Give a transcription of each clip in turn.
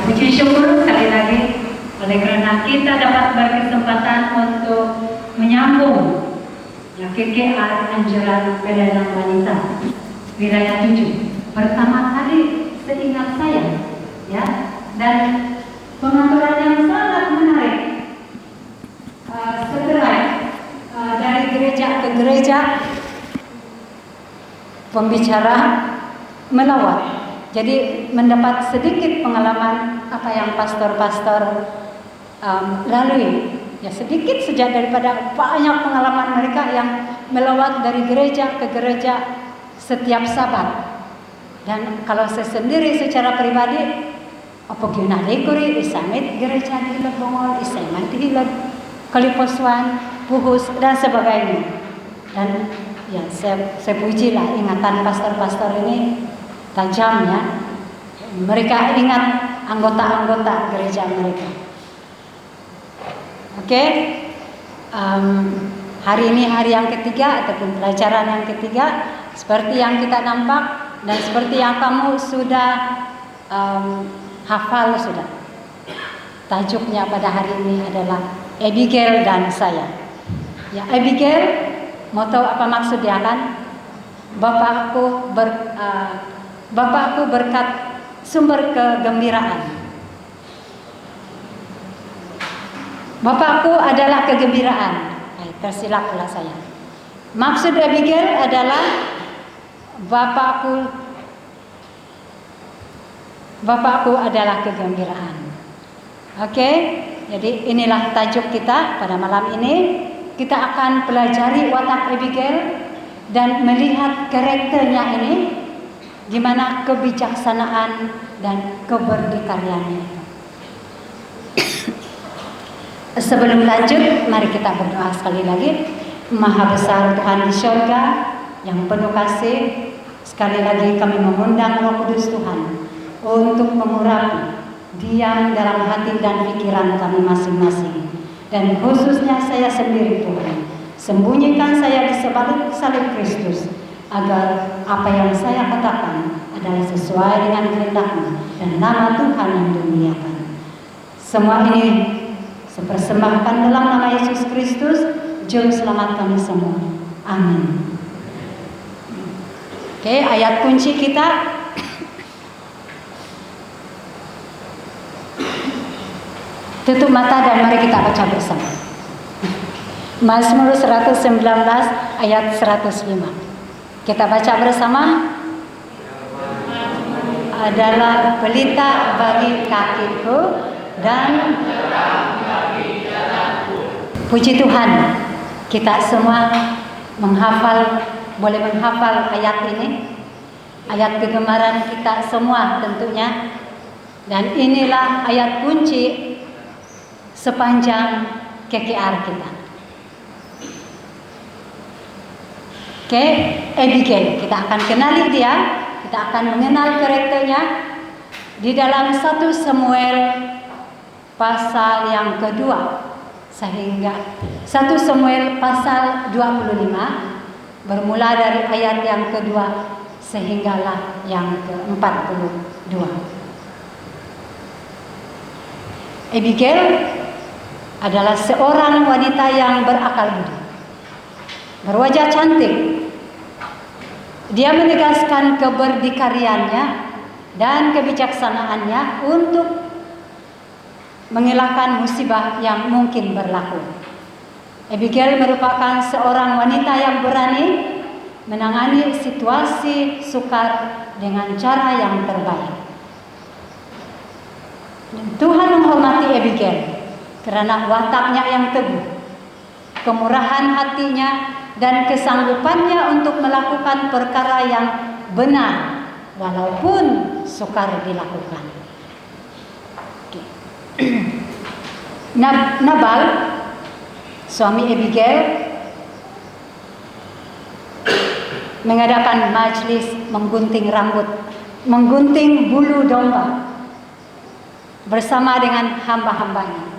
puji syukur sekali lagi oleh karena kita dapat berkesempatan untuk menyambung KKR Anjuran Pelelangan Wanita wilayah 7 pertama kali seingat saya, ya, dan pengaturan yang sangat menarik. Setelah dari gereja ke gereja, pembicara melawat, jadi mendapat sedikit pengalaman apa yang pastor-pastor lalui. Ya, sedikit saja daripada banyak pengalaman mereka yang melawat dari gereja ke gereja setiap Sabat. Dan kalau saya sendiri secara pribadi, apa guna dekori isamit gereja di Lebongol, isamit di Kaliposwan, Puhus dan sebagainya. Dan ya saya pujilah ingatan pastor-pastor ini tajam, ya. Mereka ingat anggota-anggota gereja mereka. Oke, hari ini hari yang ketiga ataupun pelajaran yang ketiga, seperti yang kita nampak dan seperti yang kamu sudah hafal sudah. Tajuknya pada hari ini adalah Abigail dan saya. Ya, Abigail, mau tahu apa maksud dia kan? Bapakku berkat sumber kegembiraan. Bapakku adalah kegembiraan. Tersilaplah saya. Maksud Abigail adalah Bapakku adalah kegembiraan. Oke, jadi inilah tajuk kita pada malam ini. Kita akan pelajari watak Abigail dan melihat karakternya ini, gimana kebijaksanaan dan keberdikariannya itu. Sebelum lanjut, mari kita berdoa sekali lagi. Maha besar Tuhan di surga yang penuh kasih, sekali lagi kami mengundang Roh Kudus Tuhan untuk mengurapi, diam dalam hati dan pikiran kami masing-masing. Dan khususnya saya sendiri Tuhan, sembunyikan saya di sebalik salib Kristus, agar apa yang saya katakan adalah sesuai dengan kehendak-Mu dan nama Tuhan yang dimuliakan. Semua ini sepersembahkan dalam nama Yesus Kristus, Juru Selamat kami semua. Amin. Oke, ayat kunci kita tutup mata dan mari kita baca bersama. Mazmur 119 ayat 105. Kita baca bersama. Adalah pelita bagi kakiku dan puji Tuhan, kita semua boleh menghafal ayat ini, ayat kegemaran kita semua tentunya. Dan inilah ayat kunci sepanjang KKR kita. Oke, Abigail, kita akan kenali dia, kita akan mengenal karakternya di dalam 1 Samuel pasal yang kedua, sehingga 1 Samuel pasal 25 bermula dari ayat yang kedua sehinggalah yang ke-42. Abigail adalah seorang wanita yang berakal budi, berwajah cantik. Dia menegaskan keberdikariannya dan kebijaksanaannya untuk mengelakkan musibah yang mungkin berlaku. Abigail merupakan seorang wanita yang berani menangani situasi sukar dengan cara yang terbaik. Dan Tuhan menghormati Abigail karena wataknya yang teguh, kemurahan hatinya, dan kesanggupannya untuk melakukan perkara yang benar walaupun sukar dilakukan. Nabal, suami Abigail, mengadakan majelis menggunting rambut, menggunting bulu domba bersama dengan hamba-hambanya.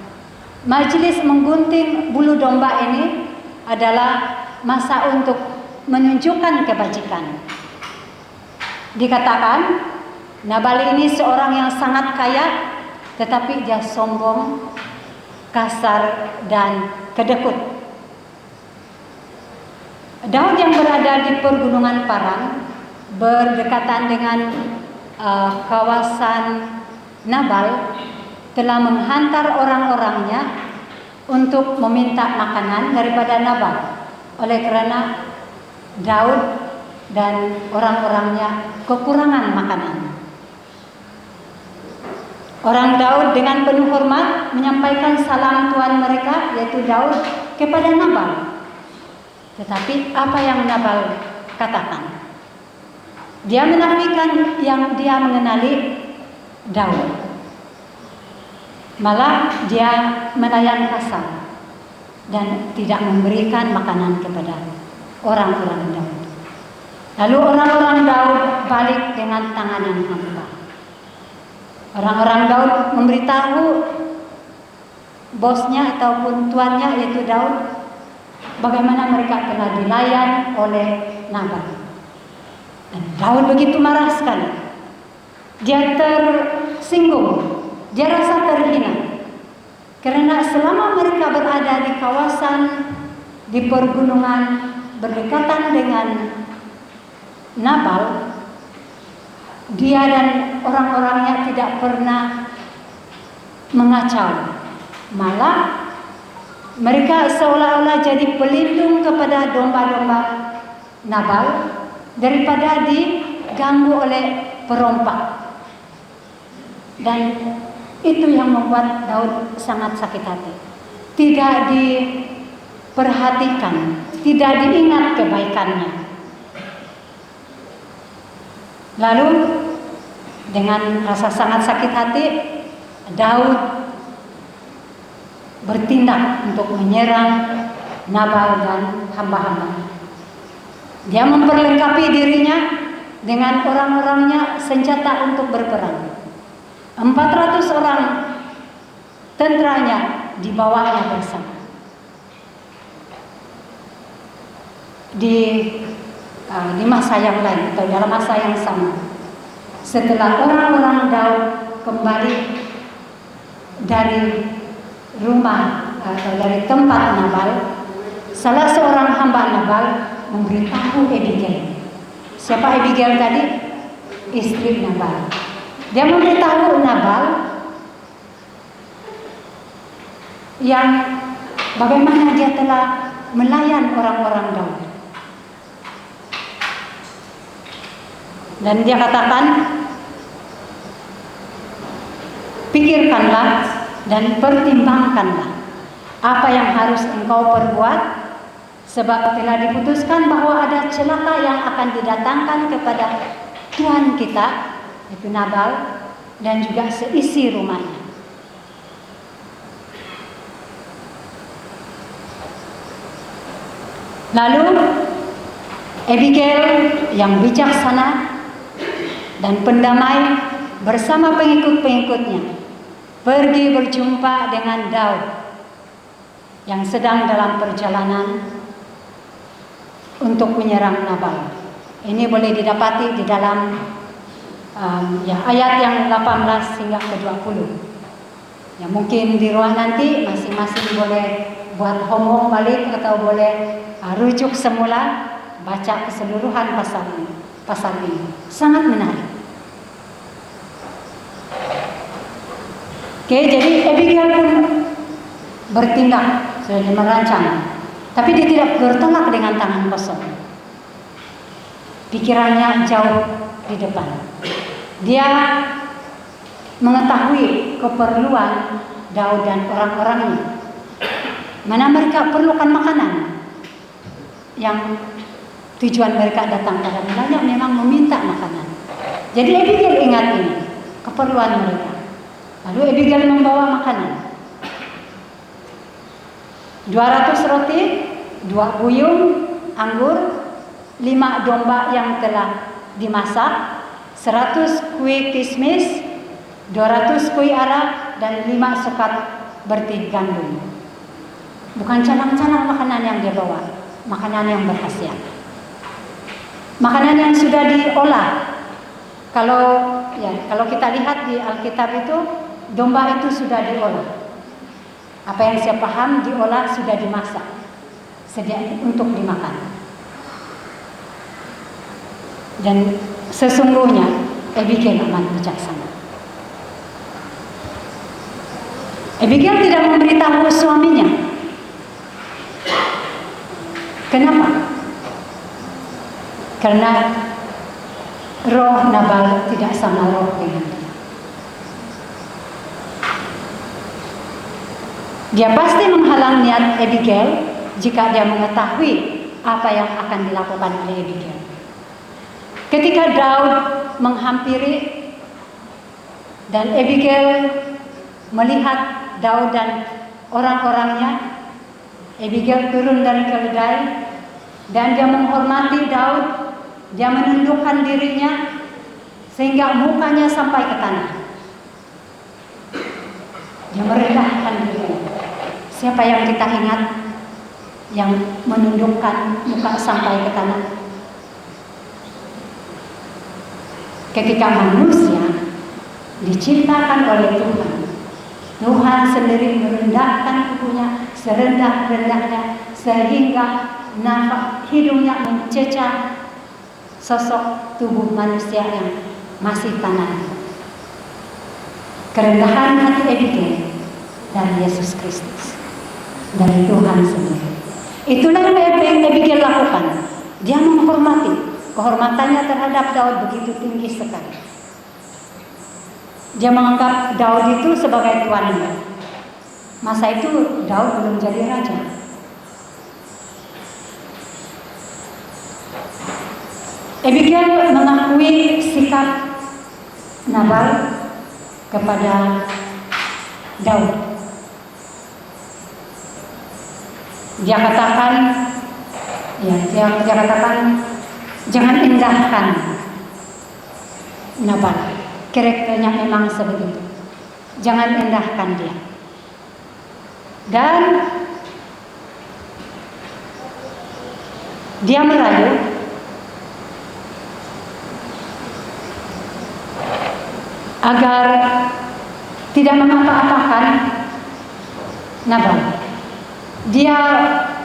Majelis menggunting bulu domba ini adalah masa untuk menunjukkan kebajikan. Dikatakan Nabal ini seorang yang sangat kaya tetapi dia sombong, kasar, dan kedekut. Daud yang berada di pergunungan Paran berdekatan dengan kawasan Nabal telah menghantar orang-orangnya untuk meminta makanan daripada Nabal. Oleh karena Daud dan orang-orangnya kekurangan makanan, orang Daud dengan penuh hormat menyampaikan salam tuan mereka, yaitu Daud, kepada Nabal. Tetapi apa yang Nabal katakan? Dia menafikan yang dia mengenali Daud. Malah dia melayan kasar dan tidak memberikan makanan kepada orang-orang Daud. Lalu orang-orang Daud balik dengan tangan yang hampa. Orang-orang Daud memberitahu bosnya ataupun tuannya, yaitu Daud, bagaimana mereka telah dilayan oleh Nabal. Dan Daud begitu marah sekali. Dia tersinggung, dia rasa terhina. Karena selama mereka berada di kawasan, di pergunungan berdekatan dengan Nabal, dia dan orang-orangnya tidak pernah mengacau. Malah mereka seolah-olah jadi pelindung kepada domba-domba Nabal daripada diganggu oleh perompak. Dan itu yang membuat Daud sangat sakit hati. Tidak diperhatikan, tidak diingat kebaikannya. Lalu dengan rasa sangat sakit hati, Daud bertindak untuk menyerang Nabal dan hamba-hamba. Dia memperlengkapi dirinya dengan orang-orangnya senjata untuk berperang. 400 orang tenteranya di bawahnya bersama. Di masa yang lain atau dalam masa yang sama, setelah orang-orang Daud kembali dari rumah atau dari tempat Nabal, salah seorang hamba Nabal memberitahu Abigail. Siapa Abigail tadi? Istri Nabal. Dia memberitahu Nabal yang bagaimana dia telah melayan orang-orang Daud. Dan dia katakan, pikirkanlah dan pertimbangkanlah apa yang harus engkau perbuat, sebab telah diputuskan bahwa ada celaka yang akan didatangkan kepada Tuhan kita, itu Nabal, dan juga seisi rumahnya. Lalu Abigail yang bijaksana dan pendamai bersama pengikut-pengikutnya pergi berjumpa dengan Daud yang sedang dalam perjalanan untuk menyerang Nabal. Ini boleh didapati di dalam ayat yang 18 hingga ke-20. Ya, mungkin di ruang nanti masing-masing boleh buat home balik atau boleh rujuk semula, baca keseluruhan pasal ini. Sangat menarik. Oke, jadi Abigail pun bertindak, sudah merancang, tapi dia tidak bertolak dengan tangan kosong. Pikirannya jauh di depan. Dia mengetahui keperluan Daud dan orang-orangnya. Mana mereka perlukan makanan. Yang tujuan mereka datang pada mulanya memang meminta makanan. Jadi Abigail ingat ini, keperluan mereka. Lalu Abigail membawa makanan. 200 roti, 2 buyung anggur, 5 domba yang telah dimasak, 100 kue kismis, 200 kue ara, dan 5 sukat berti gandum. Bukan canang-canang makanan yang dia bawa, makanan yang berkhasiat. Makanan yang sudah diolah. Kalau kita lihat di Alkitab itu, domba itu sudah diolah. Apa yang saya paham, diolah sudah dimasak, sedia untuk dimakan. Dan sesungguhnya Abigail amat bijaksana. Abigail tidak memberitahu suaminya. Kenapa? Karena roh Nabal tidak sama roh dengan dia. Dia pasti menghalang niat Abigail jika dia mengetahui apa yang akan dilakukan oleh Abigail. Ketika Daud menghampiri dan Abigail melihat Daud dan orang-orangnya, Abigail turun dari keledai dan dia menghormati Daud. Dia menundukkan dirinya sehingga mukanya sampai ke tanah. Dia merendahkan dirinya. Siapa yang kita ingat yang menundukkan muka sampai ke tanah? Ketika manusia diciptakan oleh Tuhan, Tuhan sendiri merendahkan tubuhnya serendah-rendahnya sehingga hidungnya mencecah sosok tubuh manusia yang masih tanah. Kerendahan hati Abigail dari Yesus Kristus, dari Tuhan sendiri. Itulah yang Abigail lakukan. Dia menghormati. Kehormatannya terhadap Daud begitu tinggi sekali. Dia menganggap Daud itu sebagai tuannya. Masa itu Daud belum jadi raja. Abigail mengakui sikap Nabal kepada Daud. Dia katakan, dia katakan, jangan indahkan Nabal. Karakternya memang sebegitu. Jangan indahkan dia. Dan dia merayu agar tidak mengapa-apakan Nabal. Dia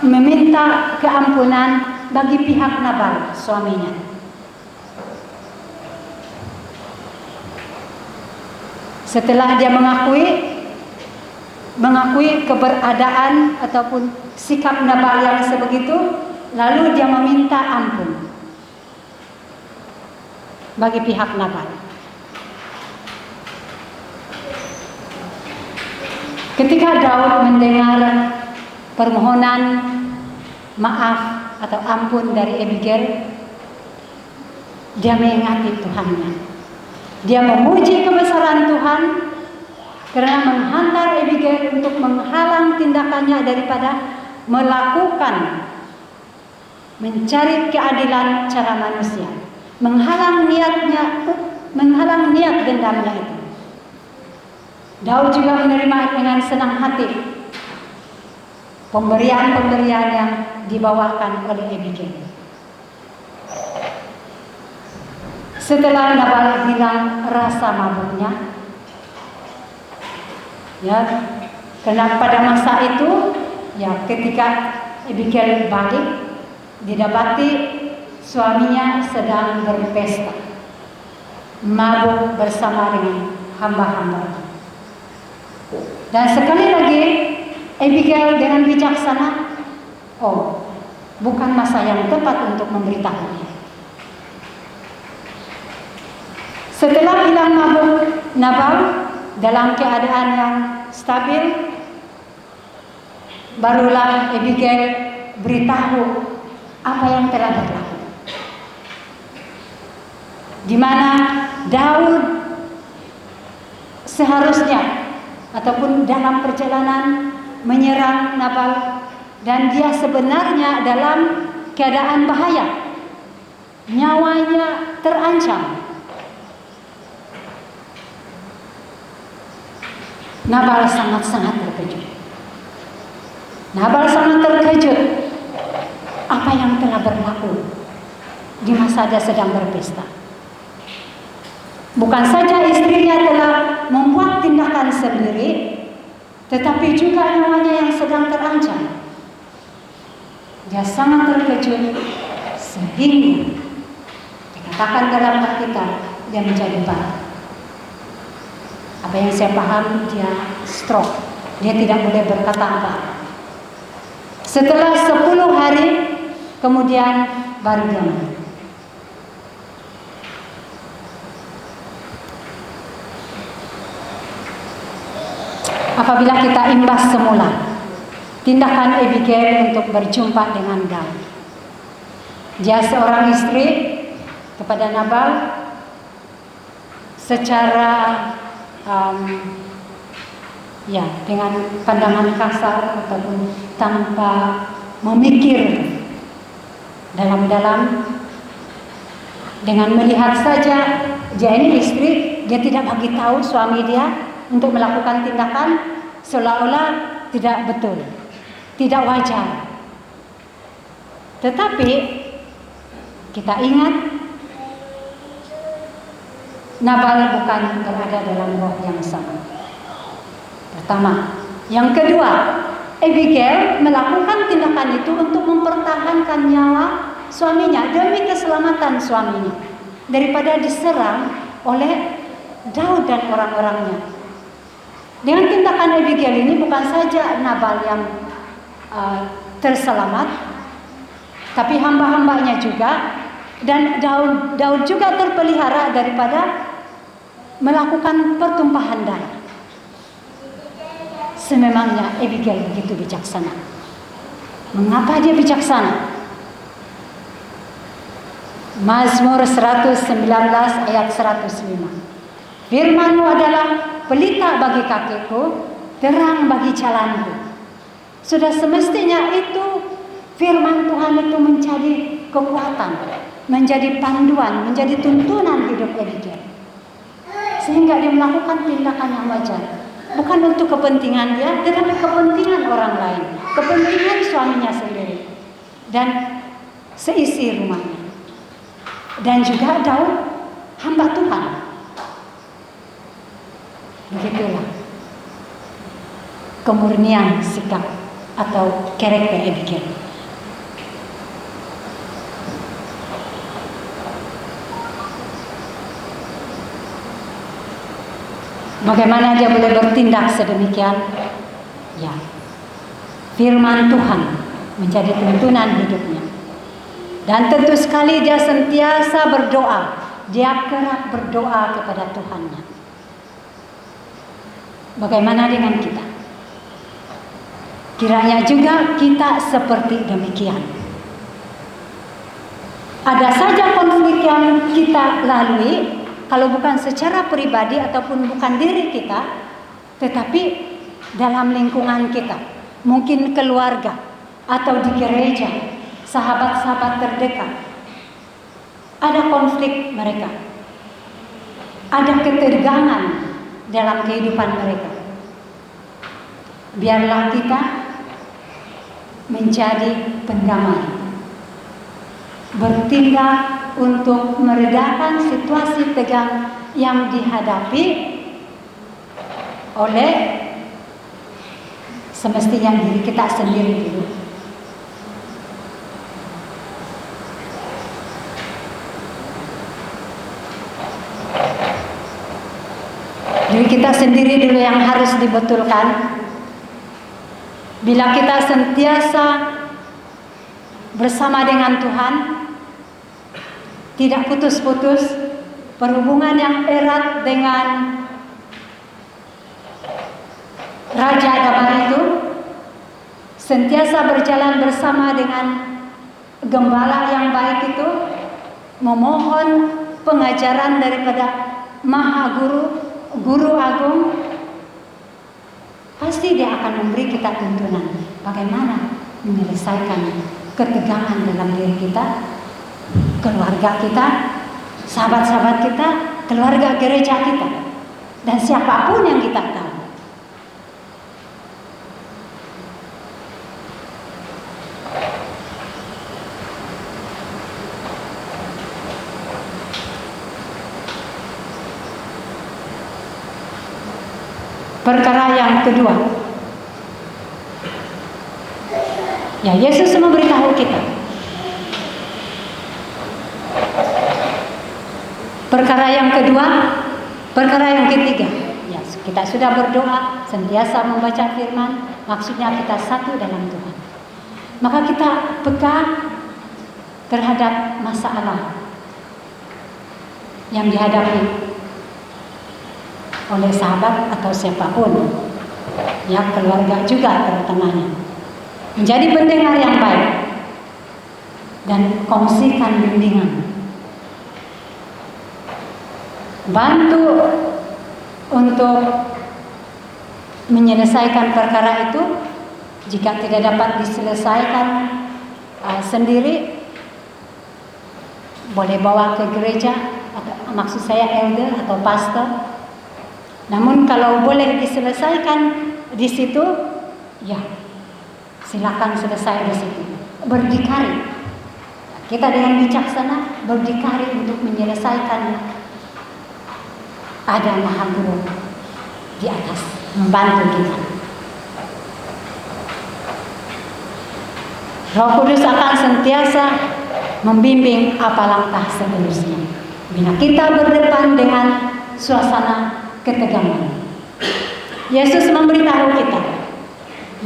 meminta keampunan bagi pihak Nabal, suaminya. Setelah dia mengakui keberadaan ataupun sikap Nabal yang sebegitu, lalu dia meminta ampun bagi pihak Nabal. Ketika Daud mendengar permohonan maaf atau ampun dari Abigail, dia mengingati Tuhannya. Dia memuji kebesaran Tuhan karena menghantar Abigail untuk menghalang tindakannya daripada melakukan mencari keadilan cara manusia, menghalang niat dendamnya itu. Daud juga menerima dengan senang hati pemberian-pemberian yang dibawakan oleh Abigail. Setelah Nabal hilang rasa mabuknya, ya, karena pada masa itu, ya, ketika Abigail balik, didapati suaminya sedang berpesta, mabuk bersama dengan hamba-hamba. Dan sekali lagi Abigail dengan bijaksana, bukan masa yang tepat untuk memberitahunya. Setelah hilang mabuk Nabal dalam keadaan yang stabil, barulah Abigail beritahu apa yang telah berlaku, di mana Daud seharusnya ataupun dalam perjalanan menyerang Nabal, dan dia sebenarnya dalam keadaan bahaya, nyawanya terancam. Nabal sangat-sangat terkejut. Nabal sangat terkejut apa yang telah berlaku di masa dia sedang berpesta. Bukan saja istrinya telah membuat tindakan sendiri, tetapi juga nyawanya yang sedang terancam. Dia sangat terkejut sehingga dikatakan dalam Alkitab dia menjadi parah. Apa yang saya paham, dia stroke. Dia tidak boleh berkata apa. Setelah 10 hari kemudian baru dia mati. Apabila kita imbas semula tindakan Abigail untuk berjumpa dengan Daud. Dia seorang istri kepada Nabal secara dengan pandangan kasar ataupun tanpa memikir dalam-dalam, dengan melihat saja dia ini istri, dia tidak bagi tahu suami dia untuk melakukan tindakan seolah-olah tidak betul, tidak wajar. Tetapi kita ingat Nabal bukan berada dalam roh yang sama. Pertama. Yang kedua, Abigail melakukan tindakan itu untuk mempertahankan nyawa suaminya demi keselamatan suaminya daripada diserang oleh Daud dan orang-orangnya. Dengan tindakan Abigail ini bukan saja Nabal yang terselamat, tapi hamba-hambanya juga, dan Daud juga terpelihara daripada melakukan pertumpahan darah. Sememangnya Abigail begitu bijaksana. Mengapa dia bijaksana? Mazmur 119 ayat 105. Firman-Mu adalah pelita bagi kakiku, terang bagi jalanku. Sudah semestinya itu firman Tuhan itu menjadi kekuatan, menjadi panduan, menjadi tuntunan hidup Abigail. Sehingga dia melakukan tindakan yang wajar. Bukan untuk kepentingan dia, tetapi kepentingan orang lain, kepentingan suaminya sendiri dan seisi rumahnya. Dan juga Daud, hamba Tuhan. Begitulah kemurnian sikap atau karakter Abigail. Bagaimana dia boleh bertindak sedemikian? Ya, firman Tuhan menjadi tuntunan hidupnya. Dan tentu sekali dia sentiasa berdoa. Dia kerap berdoa kepada Tuhannya. Bagaimana dengan kita? Kiranya juga kita seperti demikian. Ada saja konflik yang kita lalui, kalau bukan secara pribadi ataupun bukan diri kita, tetapi dalam lingkungan kita, mungkin keluarga atau di gereja, sahabat-sahabat terdekat, ada konflik mereka, ada ketegangan dalam kehidupan mereka. Biarlah kita menjadi pendamai, bertindak untuk meredakan situasi tegang yang dihadapi oleh semestinya diri kita sendiri dulu. Diri kita sendiri dulu yang harus dibetulkan. Bila kita sentiasa bersama dengan Tuhan, tidak putus-putus, perhubungan yang erat dengan Raja Damai itu, sentiasa berjalan bersama dengan gembala yang baik itu, memohon pengajaran daripada Maha Guru, Guru Agung, pasti dia akan memberi kita tuntunan bagaimana menyelesaikan ketegangan dalam diri kita, keluarga kita, sahabat-sahabat kita, keluarga gereja kita, dan siapapun yang kita tahu. Perkara yang kedua, ya Yesus memberitahu kita. Perkara yang kedua, perkara yang ketiga, ya kita sudah berdoa, sentiasa membaca firman, maksudnya kita satu dalam Tuhan. Maka kita peka terhadap masalah yang dihadapi oleh sahabat atau siapapun, ya keluarga juga terutamanya. Menjadi pendengar yang baik dan kongsikan bimbingan. Bantu untuk menyelesaikan perkara itu. Jika tidak dapat diselesaikan sendiri, boleh bawa ke gereja, atau maksud saya elder atau pastor. Namun kalau boleh diselesaikan di situ, ya silakan selesai di situ. Berdikari, kita dengan bijaksana berdikari untuk menyelesaikan. Ada Maha Guru di atas membantu kita. Roh Kudus akan sentiasa membimbing apa langkah seterusnya. Bila kita berdepan dengan suasana ketegangan. Yesus memberitahu kita,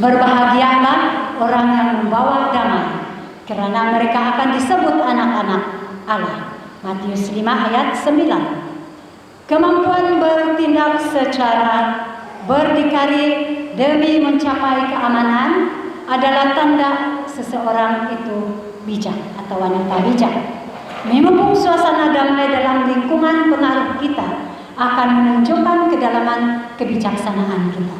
berbahagialah orang yang membawa damai, karena mereka akan disebut anak-anak Allah. Matius 5 ayat 9. Kemampuan bertindak secara berdikari demi mencapai keamanan adalah tanda seseorang itu bijak atau wanita bijak. Memupuk suasana damai dalam lingkungan pengaruh kita akan menunjukkan kedalaman kebijaksanaan kita.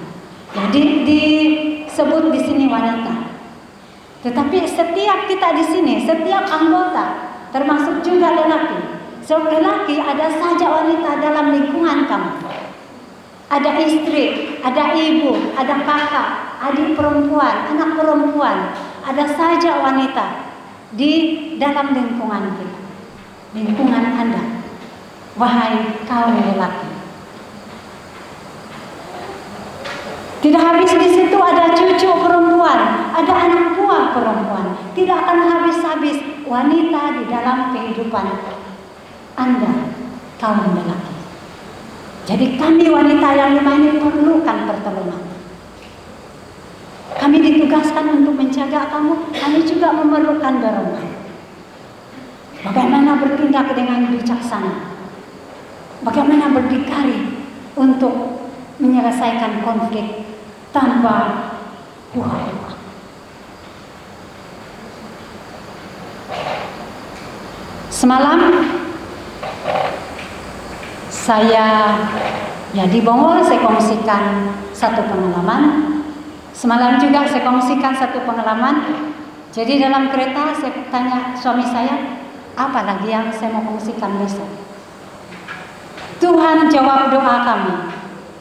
Jadi disebut di sini wanita. Tetapi setiap kita di sini, setiap anggota, termasuk juga lelaki. Seorang lelaki ada saja wanita dalam lingkungan kamu. Ada istri, ada ibu, ada kakak, adik perempuan, anak perempuan. Ada saja wanita di dalam lingkungan kita, lingkungan Anda. Wahai kaum lelaki. Tidak habis di situ, ada cucu perempuan, ada anak buah perempuan. Tidak akan habis-habis wanita di dalam kehidupan Anda, kaum lelaki. Jadi kami wanita yang 5 ini perlukan pertolongan. Kami ditugaskan untuk menjaga kamu, kami juga memerlukan dorongan. Bagaimana bertindak dengan bijaksana? Bagaimana berdikari untuk menyelesaikan konflik tanpa hura-hura? Semalam saya di Bongol, saya kongsikan satu pengalaman. Semalam juga saya kongsikan satu pengalaman. Jadi dalam kereta saya tanya suami saya, apa lagi yang saya mau kongsikan besok? Tuhan jawab doa kami.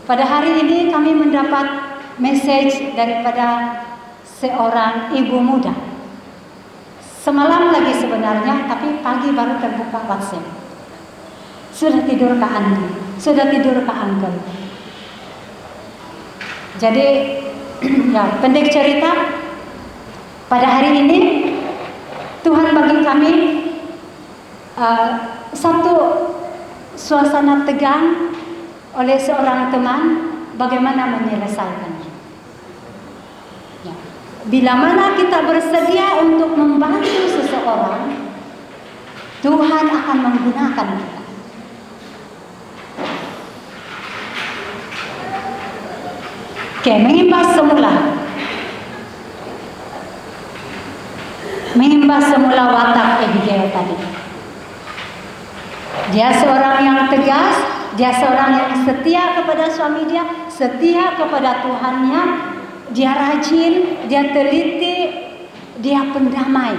Pada hari ini kami mendapat message daripada seorang ibu muda. Semalam lagi sebenarnya, tapi pagi baru terbuka WhatsApp. Sudah tidur ke Andi, sudah tidur ke Uncle. Jadi ya, pendek cerita, pada hari ini Tuhan bagi kami satu suasana tegang oleh seorang teman, bagaimana menyelesaikannya. Ya. Bila mana kita bersedia untuk membantu seseorang, Tuhan akan menggunakan kita. Oke, mengimbas semula watak Abigail tadi. Dia seorang yang tegas, dia seorang yang setia kepada suami dia, setia kepada Tuhannya, dia rajin, dia teliti, dia pendamai,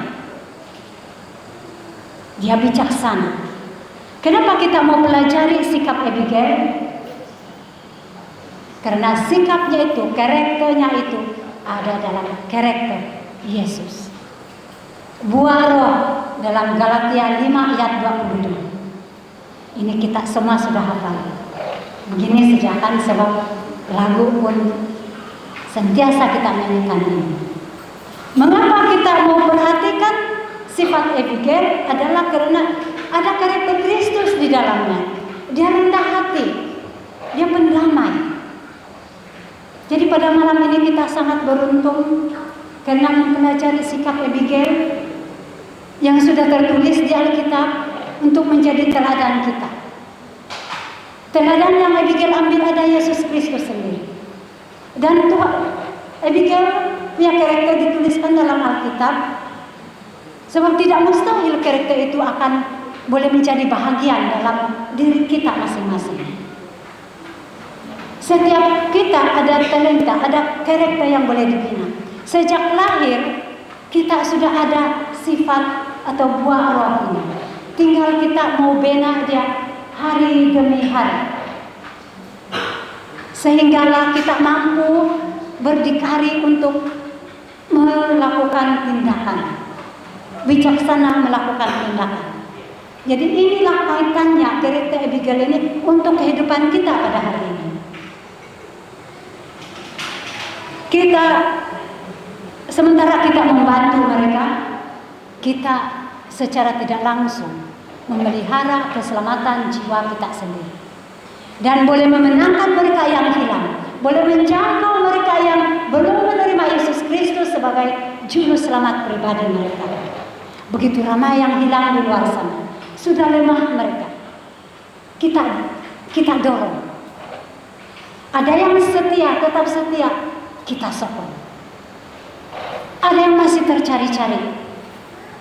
dia bijaksana. Kenapa kita mau pelajari sikap Abigail? Karena sikapnya itu, karakternya itu ada dalam karakter Yesus. Buah roh dalam Galatia 5 ayat 22. Ini kita semua sudah hafal. Begini saja kan, sebab lagu pun sentiasa kita nyanyikan ini. Mengapa kita mau perhatikan sifat Abigail adalah karena ada karakter Kristus di dalamnya. Dia rendah hati, dia pendamai. Jadi pada malam ini kita sangat beruntung karena mempelajari sikap Abigail yang sudah tertulis di Alkitab untuk menjadi teladan kita. Teladan yang Abigail ambil ada Yesus Kristus sendiri. Dan Tuhan, Abigail punya karakter dituliskan dalam Alkitab, sebab tidak mustahil karakter itu akan boleh menjadi bahagian dalam diri kita masing-masing. Setiap kita ada talenta, ada karakter yang boleh dibina. Sejak lahir kita sudah ada sifat atau buah roh ini. Tinggal kita mau bina dia hari demi hari. Sehinggalah kita mampu berdikari untuk melakukan tindakan, bijaksana melakukan tindakan. Jadi inilah kaitannya karakter Abigail ini untuk kehidupan kita pada hari ini. Kita sementara kita membantu mereka, kita secara tidak langsung memelihara keselamatan jiwa kita sendiri. Dan boleh memenangkan mereka yang hilang, boleh menjangkau mereka yang belum menerima Yesus Kristus sebagai juru selamat pribadi mereka. Begitu ramai yang hilang di luar sana, sudah lemah mereka. Kita dorong. Ada yang setia, tetap setia, kita sokong. Ada yang masih tercari-cari,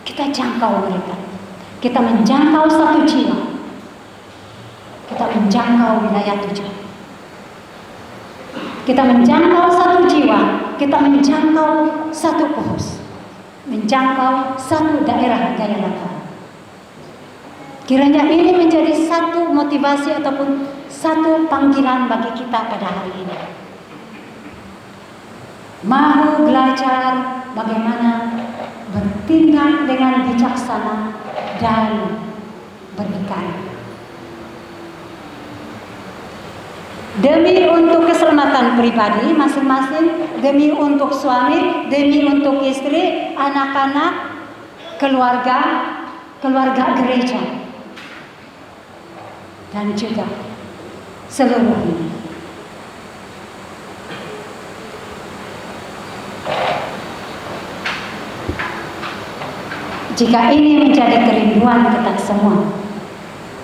kita jangkau mereka. Kita menjangkau satu jiwa, kita menjangkau wilayah tujuan. Kita menjangkau satu jiwa, kita menjangkau satu kohos, menjangkau satu daerah gaya latar. Kiranya ini menjadi satu motivasi ataupun satu panggilan bagi kita pada hari ini. Mau belajar bagaimana bertindak dengan bijaksana dan berdikari. Demi untuk keselamatan pribadi masing-masing, demi untuk suami, demi untuk istri, anak-anak, keluarga gereja, dan juga seluruhnya. Jika ini menjadi kerinduan kita semua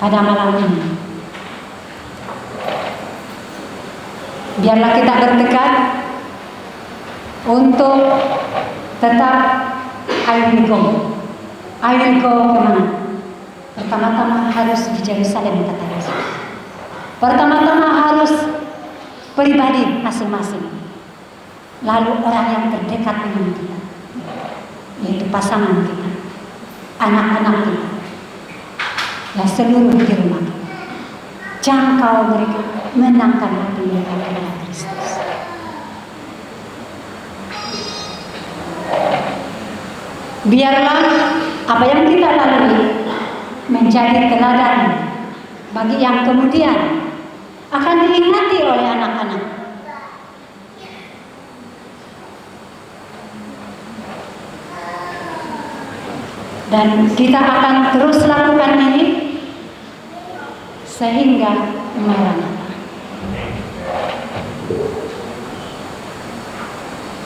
pada malam ini, biarlah kita bertekad untuk tetap I will go. I will go kemana? Pertama-tama harus di Yerusalem, kata Yesus. Pertama-tama harus pribadi masing-masing. Lalu orang yang terdekat dengan kita, yaitu pasangan kita, anak-anak kita, dan seluruh di rumah kita. Jangkau mereka, menangkan hati mereka kepada Kristus. Biarlah apa yang kita lalui menjadi teladan bagi yang kemudian akan diingati oleh anak-anak. Dan kita akan terus lakukan ini sehingga Maranatha.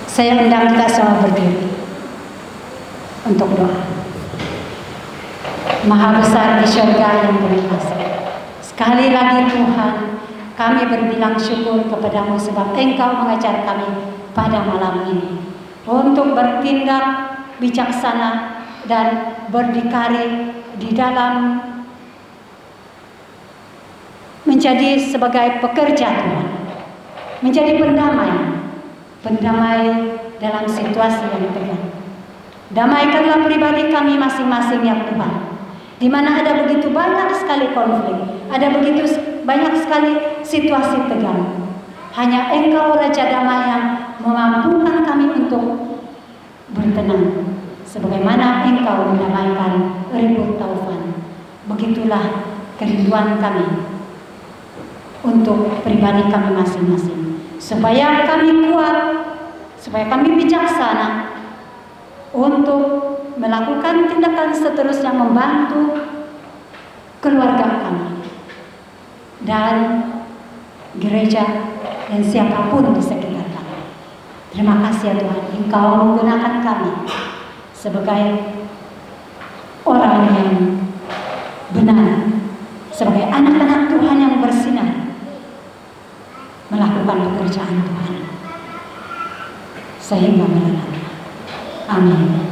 Saya undang kita semua berdiri untuk doa. Maha besar di syurga yang berkuasa, sekali lagi Tuhan, kami berbilang syukur kepadamu sebab Engkau mengajar kami pada malam ini untuk bertindak bijaksana dan berdikari di dalam menjadi sebagai pekerja Tuhan, menjadi pendamai dalam situasi yang tegang. Damaikanlah pribadi kami masing-masing ya Tuhan, di mana ada begitu banyak sekali konflik, ada begitu banyak sekali situasi tegang. Hanya Engkau Raja Damai yang memampukan kami untuk bertenang, sebagaimana Engkau mendamaikan ribut taufan. Begitulah kerinduan kami untuk pribadi kami masing-masing. supaya kami kuat, supaya kami bijaksana untuk melakukan tindakan seterusnya membantu keluarga kami dan gereja dan siapapun di sekitar kami. Terima kasih ya Tuhan, Engkau menggunakan kami sebagai orang yang benar, sebagai anak-anak Tuhan yang bersinar melakukan pekerjaan Tuhan sehingga melalui. Amin.